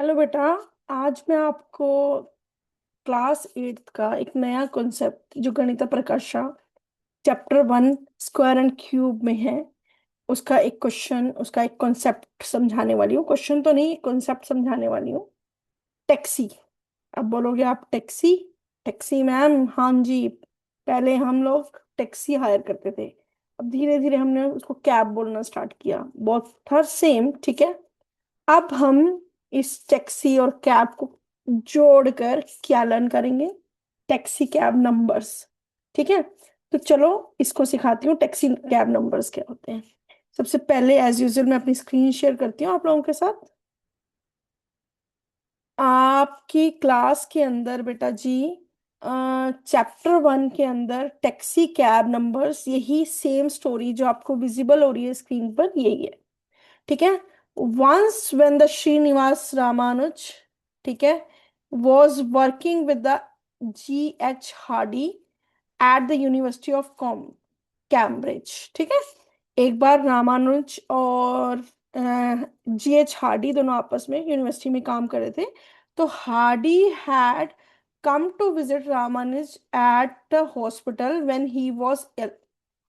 Hello बेटा। आज मैं आपको क्लास 8 का एक नया कॉन्सेप्ट जो गणित प्रकाशा चैप्टर 1 स्क्वायर एंड क्यूब में है उसका एक क्वेश्चन, उसका एक कॉन्सेप्ट समझाने वाली हूँ। क्वेश्चन तो नहीं, कॉन्सेप्ट समझाने वाली हूँ। टैक्सी। अब बोलोगे आप टैक्सी? टैक्सी मैम, हाँ जी। पहले हम लोग टैक्सी हायर करते थे, अब धीरे धीरे हमने उसको कैब बोलना स्टार्ट किया। बहुत था सेम, ठीक है। अब हम इस टैक्सी और कैब को जोड़कर क्या लर्न करेंगे? Taxi cab numbers. ठीक है, तो चलो इसको सिखाती हूँ टैक्सी कैब नंबर्स क्या होते हैं। सबसे पहले एज यूजुअल मैं अपनी स्क्रीन शेयर करती हूँ आप लोगों के साथ। आपकी क्लास के अंदर बेटा जी, चैप्टर 1 के अंदर टैक्सी कैब नंबर्स, यही सेम स्टोरी जो आपको विजिबल हो रही है स्क्रीन पर, यही है। ठीक है। Once when the Srinivasa Ramanuj, ठीक है, was working with the G.H. Hardy at the university of Cambridge. ठीक है। एक बार रामानुज और G.H. हार्डी दोनों आपस में यूनिवर्सिटी में काम कर रहे थे। तो Hardy had come to visit Ramanuj at the hospital when he was ill.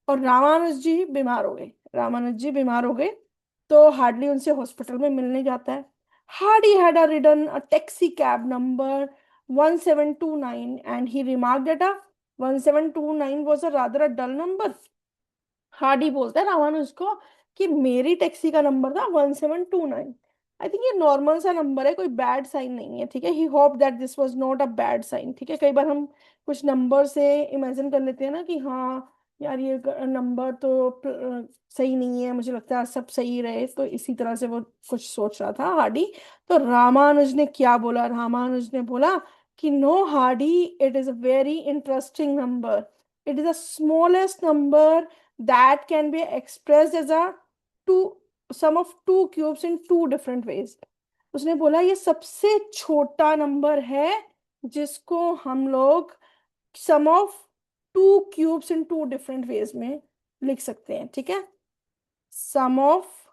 और रामानुज जी बीमार हो गए, रामानुज जी बीमार हो गए। तो हार्डली उनसे हॉस्पिटल में मिलने जाता है। Hardy had a ridden a taxi cab number 1729 and he remarked that 1729 was a rather a dull number. Hardy बोलता है रामानुज को कि मेरी टैक्सी का नंबर था 1729। आई थिंक ये नॉर्मल सा नंबर है, कोई बैड साइन नहीं है। ठीक है, he hope that this was not a bad sign. ठीक है, कई बार हम कुछ नंबर से इमेजिन कर लेते हैं ना कि हाँ यार ये नंबर तो सही नहीं है, मुझे लगता है सब सही रहे, तो इसी तरह से वो कुछ सोच रहा था हार्डी। तो रामानुज ने क्या बोला? रामानुज ने बोला कि no Hardy, it is a very interesting number. It is the smallest number that can be expressed as a two sum of two cubes in two different ways। उसने बोला ये सबसे छोटा नंबर है जिसको हम लोग sum of two cubes in two different ways में लिख सकते हैं। ठीक है, sum of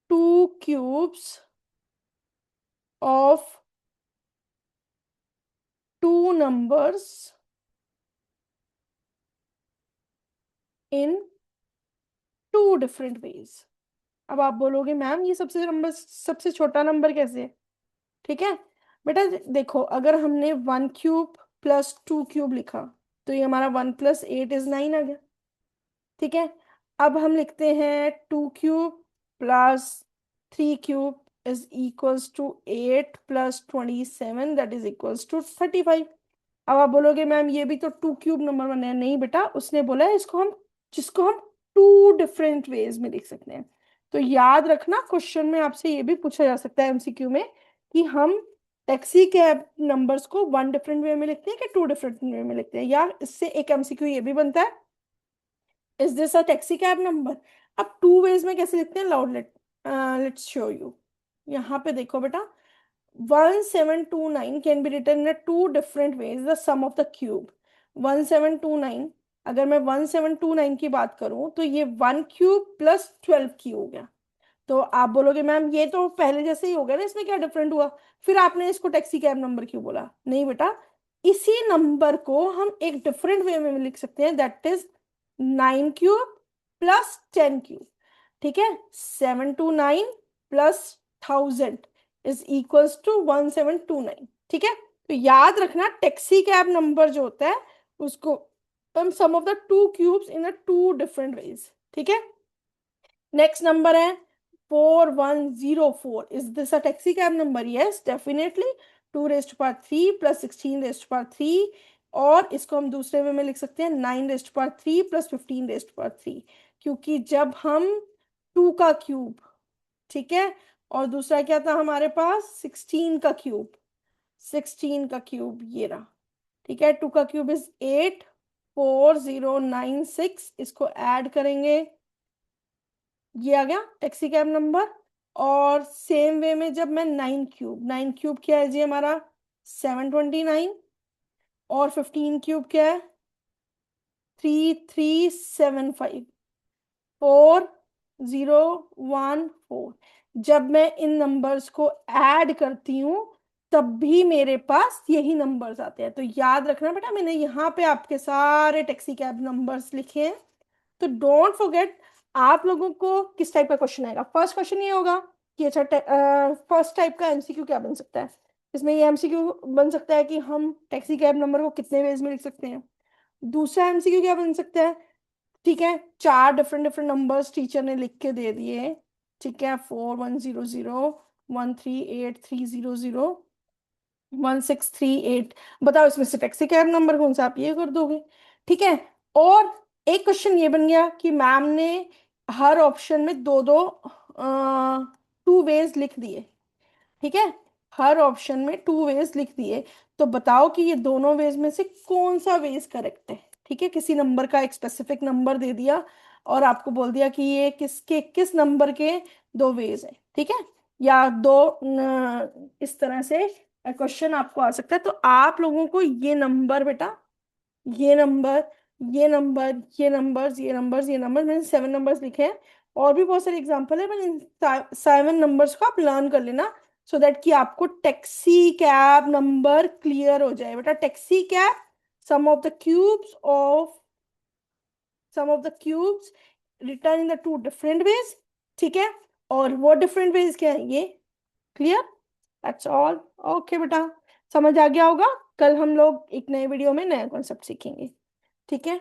two cubes of two numbers in two different ways. अब आप बोलोगे मैम ये सबसे छोटा नंबर कैसे है? ठीक है बेटा, देखो अगर हमने 1 क्यूब + 2 क्यूब लिखा तो ये हमारा 1 + 8 = 9 आ गया। ठीक है, अब हम लिखते हैं 2 cube + 3 cube is equals to 8 + 27 that is equals to 35। अब आप बोलोगे मैम ये भी तो 2 क्यूब नंबर बना है। नहीं बेटा, उसने बोला है इसको हम, जिसको हम टू डिफरेंट वेज में लिख सकते हैं। तो याद रखना, क्वेश्चन में आपसे ये भी पूछा जा सकता है एमसीक्यू में कि हम टैक्सी के नंबर्स को वन डिफरेंट वे में लिखते हैं कि टू डिफरेंट वे में लिखते हैं। या इससे एक एमसीक्यू ये भी बनता है, is this a taxi cab number. अब टू वेज में कैसे लिखते हैं? Loud let's show you. यहाँ पे देखो बेटा, 1729 can be written in two different ways the sum of the cube. 1729, अगर मैं 1729 की बात करूं तो ये 1 क्यूब + 12 क्यूब हो गया। तो आप बोलोगे मैम ये तो पहले जैसे ही हो गया ना, इसमें क्या डिफरेंट हुआ? फिर आपने इसको टैक्सी कैब नंबर क्यों बोला? नहीं बेटा, इसी नंबर को हम एक डिफरेंट वे में लिख सकते हैं, दैट इज 9 क्यूब + 10 क्यूब। ठीक है, 729 + 1000 इज इक्वल्स टू 1729। ठीक है, तो याद रखना टैक्सी कैब नंबर जो होता है उसको हम sum of the two cubes in a two different ways. ठीक है, नेक्स्ट नंबर है 4104। Is this a taxi cab number? Yes definitely. 2 raised to power 3 + 16 raised to power 3। और इसको हम दूसरे वे में लिख सकते हैं 9 raised to power 3 + 15 raised to power 3। क्योंकि जब हम टू का क्यूब, ठीक है, और दूसरा क्या था हमारे पास 16 का क्यूब, 16 का क्यूब ये रहा। ठीक है, 2 का क्यूब इज 84096। इसको ऐड करेंगे, ये आ गया टैक्सी कैब नंबर। और सेम वे में जब मैं 9 क्यूब क्या है जी हमारा 729, और 15 क्यूब क्या है 3375। 4 014। जब मैं इन नंबर्स को ऐड करती हूँ तब भी मेरे पास यही नंबर्स आते हैं। तो याद रखना बेटा, मैंने यहाँ पे आपके सारे टैक्सी कैब नंबर्स लिखे हैं, तो डोंट फॉरगेट। आप लोगों को किस टाइप का क्वेश्चन आएगा? फर्स्ट क्वेश्चन ये होगा कि अच्छा, फर्स्ट टाइप का एमसीक्यू क्या बन सकता है? इसमें ये एमसीक्यू बन सकता है कि हम टैक्सी कैब नंबर को कितने वेज में लिख सकते हैं। दूसरा एमसीक्यू क्या बन सकता है? ठीक है, चार डिफरेंट डिफरेंट नंबर्स टीचर ने लिख के दे दिए। ठीक है, 4100, 138300, 1638। बताओ इसमें से टैक्सी कैब नंबर कौन सा? आप ये कर दोगे। ठीक है। और एक क्वेश्चन ये बन गया कि मैम ने हर ऑप्शन में दो दो टू वेज लिख दिए। ठीक है, हर ऑप्शन में टू वेज लिख दिए। तो बताओ कि ये दोनों वेज में से कौन सा वेज करेक्ट है। ठीक है, किसी नंबर का एक स्पेसिफिक नंबर दे दिया और आपको बोल दिया कि ये किसके किस नंबर के दो वेज हैं। ठीक है, या दो इस तरह से क्वेश्चन आपको आ सकता है। तो आप लोगों को ये नंबर बेटा, ये नंबर, ये नंबर, ये नंबर्स, ये नंबर्स, ये नंबर, मैंने 7 नंबर्स लिखे हैं। और भी बहुत सारे एग्जांपल है, मैंने इन 7 नंबर्स को आप लर्न कर लेना, सो दैट कि आपको टैक्सी कैब नंबर क्लियर हो जाए बेटा। Taxi cab, sum of the cubes of sum of the cubes return in the two different ways. ठीक है, और वो डिफरेंट वेज क्या है ये? क्लियर? That's all. ओके बेटा, समझ आ गया होगा। कल हम लोग एक नए वीडियो में नया कॉन्सेप्ट सीखेंगे। ठीक है।